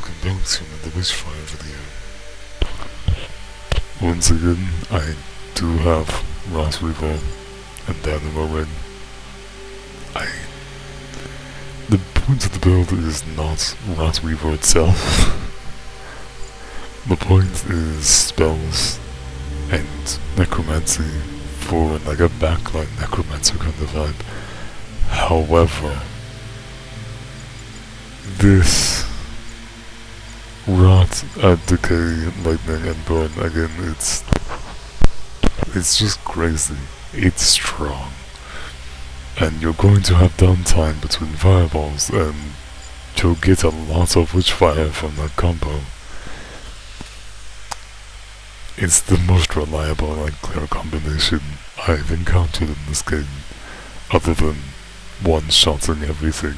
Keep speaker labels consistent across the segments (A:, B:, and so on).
A: welcome back to another Witchfire video. Once again, I do have Wrath Reaver and Dynamo in. The point of the build is not Wrath Reaver itself. The point is spells and necromancy for like a backline necromancer kind of vibe. However, this Rot, Decay, Lightning and Burn, again, it's just crazy. It's strong. And you're going to have downtime between fireballs, and you'll get a lot of Witchfire from that combo. It's the most reliable and clear combination I've encountered in this game, other than one-shotting everything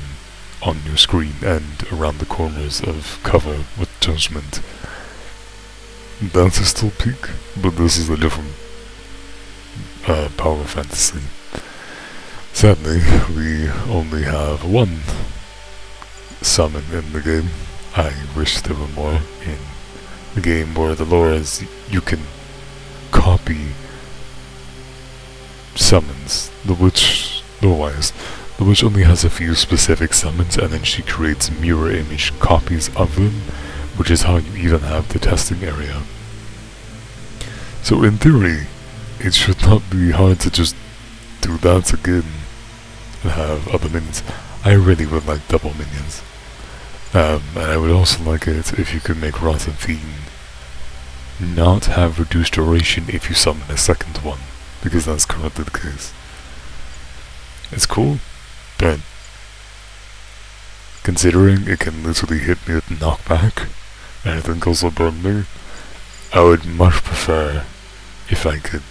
A: on your screen and around the corners of cover with Judgment. That is still peak, but this is a different power fantasy. Sadly, we only have one summon in the game. I wish there were more in the game where the lore is you can copy summons. The witch only has a few specific summons, and then she creates mirror image copies of them, which is how you even have the testing area. So in theory, it should not be hard to just do that again and have other minions. I really would like double minions. And I would also like it if you could make Wrath and Fiend not have reduced duration if you summon a second one, because that's currently the case. It's cool, but considering it can literally hit me with knockback, and I think also burn me, I would much prefer if I could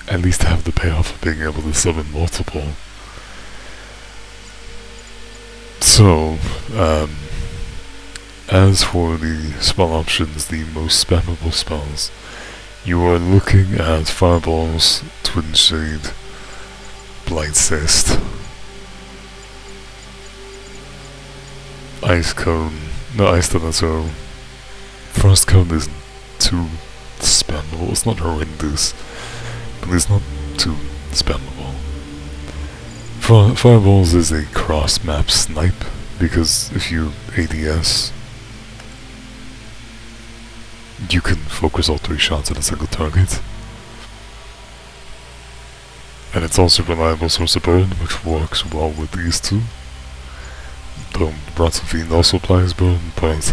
A: at least have the payoff of being able to summon multiple. So, as for the spell options, the most spammable spells, you are looking at Fireballs, Twin Shade, Blight Cyst, Ice Cone, no Ice Tornado. Frost Cone isn't too spammable, it's not horrendous, but it's not too spammable. Fireballs is a cross-map snipe, because if you ADS, you can focus all 3 shots at a single target. And it's also a reliable source of burn, which works well with these two. Though Wrath and Fiend also applies burn, but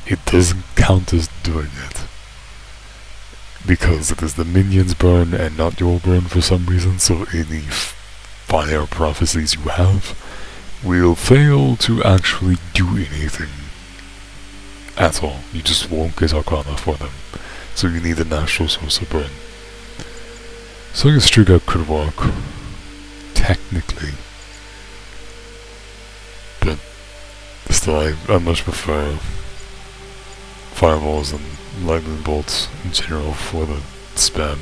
A: it doesn't count as doing it, because it is the minion's burn and not your burn for some reason, so any fire prophecies you have will fail to actually do anything at all. You just won't get arcana for them, so you need a natural source of burn. So I guess Streak Out could work, technically, but still I much prefer Fireballs and Lightning Bolts in general for the spam.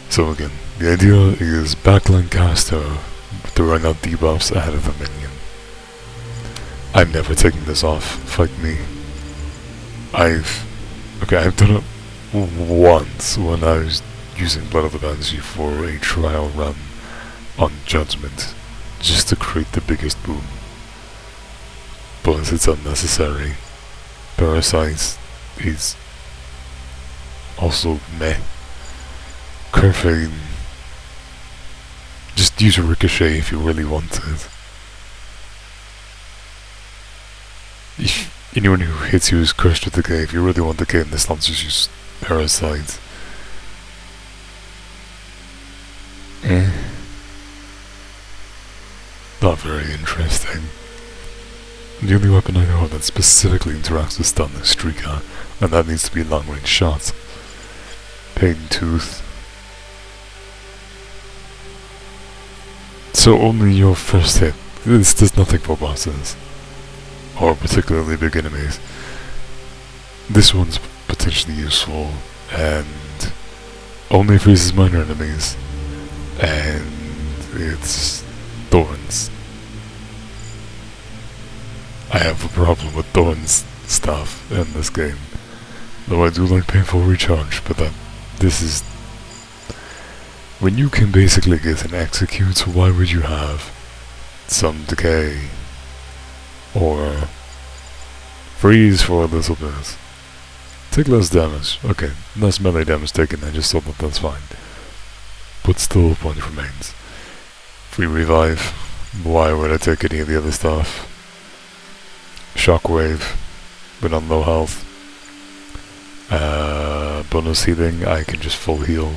A: So again, the idea is Backline caster throwing out debuffs ahead of the minion. I'm never taking this off, fight me. I've done it once when I was using Blood of the Banshee for a trial run on Judgment, just to create the biggest boom. But it's unnecessary. Parasite is also meh. Curvane, just use a Ricochet if you really want it. If anyone who hits you is cursed with Decay. If you really want Decay in this slot, just use Parasite. Not very interesting. The only weapon I know that specifically interacts with stun is Streak Out, and that needs to be a long range shot. Pain Tooth. So only your first hit. This does nothing for bosses, or particularly big enemies. This one's potentially useful, and only freezes minor enemies, and it's Thorns. I have a problem with thorns stuff in this game. Though I do like painful recharge, but this is... When you can basically get an execute, why would you have some decay or freeze for a little bit? Take less damage. Okay, less melee damage taken, I just thought that that's fine. But still, the point remains. Free revive. Why would I take any of the other stuff? Shockwave, but on low health. Bonus healing, I can just full heal.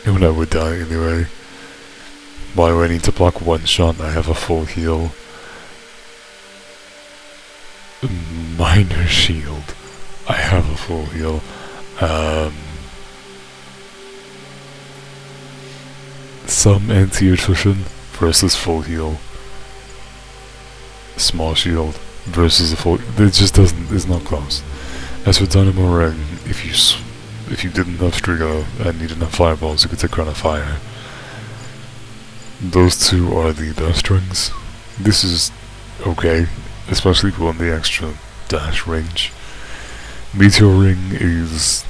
A: When I would die anyway. Why do I need to block one shot? I have a full heal. Minor shield. I have a full heal. Some anti-attrition versus full heal. Small shield versus a full. It just doesn't. It's not close. As for Dynamo Ring, if you didn't have Striga and needed enough fireballs, you could take Crown of Fire. Those two are the best rings. This is okay, especially if you want the extra dash range. Meteor Ring is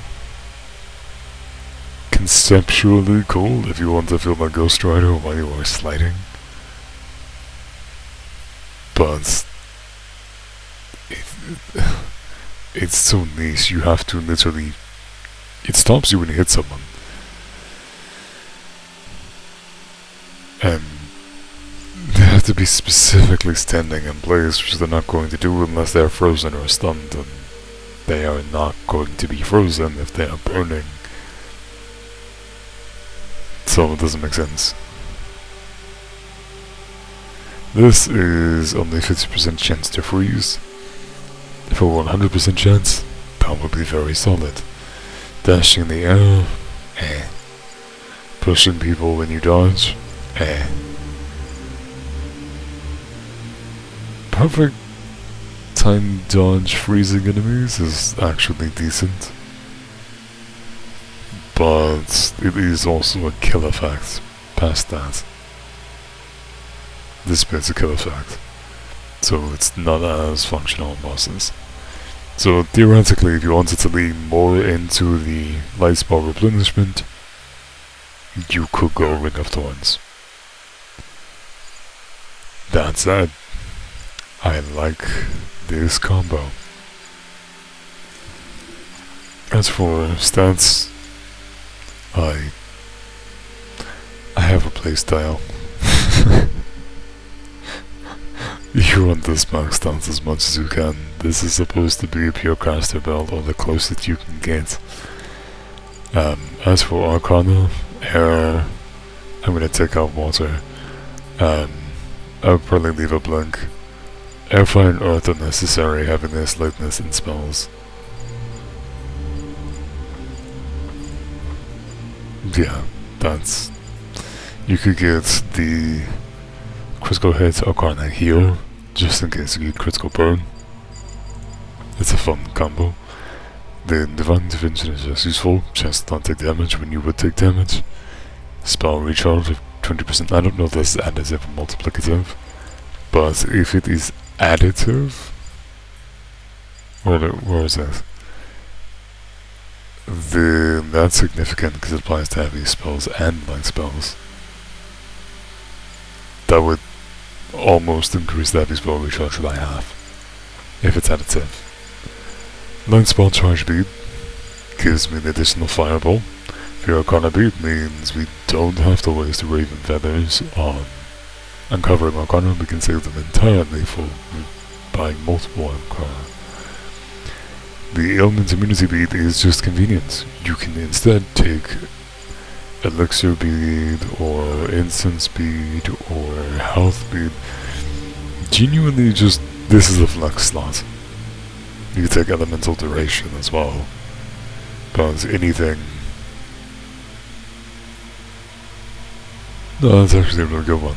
A: conceptually cool if you want to feel like Ghost Rider while you are sliding. But it's so niche, you have to literally... It stops you when you hit someone. And they have to be specifically standing in place, which they're not going to do unless they're frozen or stunned, and they are not going to be frozen if they are burning. So it doesn't make sense. This is only 50% chance to freeze. For 100% chance, that would be very solid. Dashing in the air, Pushing people when you dodge, Perfect time dodge freezing enemies is actually decent. But it is also a kill effect past that. This bit's a kill effect, so it's not as functional in bosses. So theoretically, if you wanted to lean more into the light spell replenishment, you could go Ring of Thorns. That said, I like this combo. As for stats, I have a playstyle. You want this max stance as much as you can. This is supposed to be a pure caster build, or the closest you can get. As for arcana, air, I'm gonna take out water. I'll probably leave a blank. Air, fire, and earth are necessary, heaviness, lightness, and spells. Yeah, that's... You could get the critical hit arcana here, just in case you get critical burn. It's a fun combo. The divine intervention is just useful, chance to not take damage when you would take damage. Spell recharge of 20%. I don't know if this is additive or multiplicative, but if it is additive, where is that? Then that's significant because it applies to heavy spells and light spells. That would almost increase the heavy spell recharge by half, if it's additive. Light spell charge bead gives me an additional fireball. If your arcana bead means we don't have to waste raven feathers on uncovering arcana, we can save them entirely for buying multiple arcana. The ailment immunity bead is just convenience. You can instead take elixir bead or incense bead or health bead. Genuinely just, this is a flex slot. You can take elemental duration as well, but anything. No, that's actually a really good one,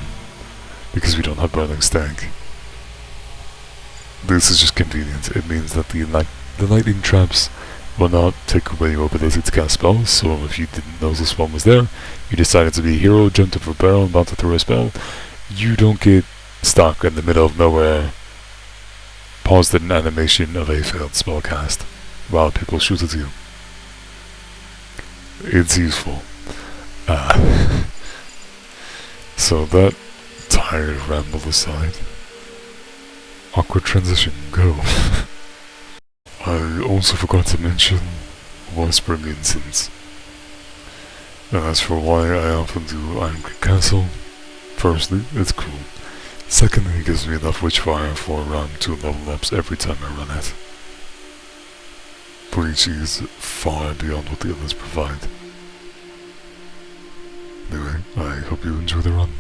A: because we don't have burning stank. This is just convenient. It means that the lightning traps will not take away your ability to cast spells, so if you didn't know this one was there, you decided to be a hero, jumped over a barrel and about to throw a spell, you don't get stuck in the middle of nowhere paused an animation of a failed spellcast while people shoot at you. It's useful. So that tired ramble aside, awkward transition, go. I also forgot to mention Whispering Incense. And as for why I often do Iron Creek Castle, firstly, it's cool. Secondly, it gives me enough Witchfire for around 2 level ups every time I run it. Breach is far beyond what the others provide. Anyway, I hope you enjoy the run.